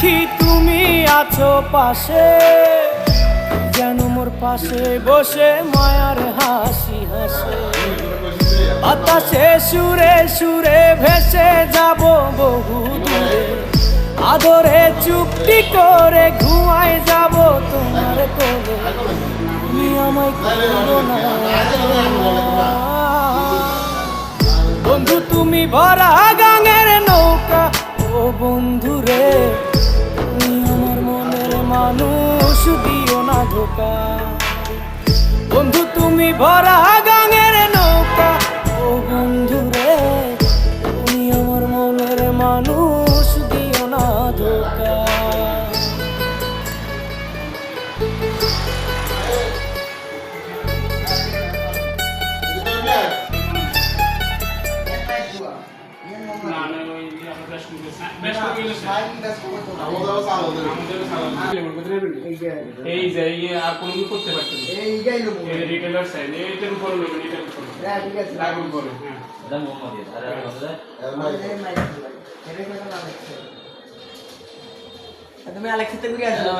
দেখি তুমি আছো পাশে, যেন মোর পাশে বসে মায়ার হাসি হাসে। বাতাসে সুরে সুরে ভেসে যাব বহু দূরে, আদরে চুপটি করে ঘুমায় যাব তোমার কোলে। তুমি আমায় করো না বন্ধু, তুমি ভরা গাঙের নৌকা। ও বন্ধু রে, তুমি আমার মনের মানুষ, দিও না ধোকা। বন্ধু তুমি ভরা গাঙের নৌকা। ও বন্ধু রে, তুমি আমার মনের মানুষ, দিও না ধোকা। এই যে আর কোনো কিছু করতে পারছেন এই রিটেলার সাইড এইটার উপর নেবেন, এটার উপর ঠিক আছে লাগু করে। হ্যাঁ এটা মোহাম্মদ তুমি আলেক্সাতে ঘুরে আসো।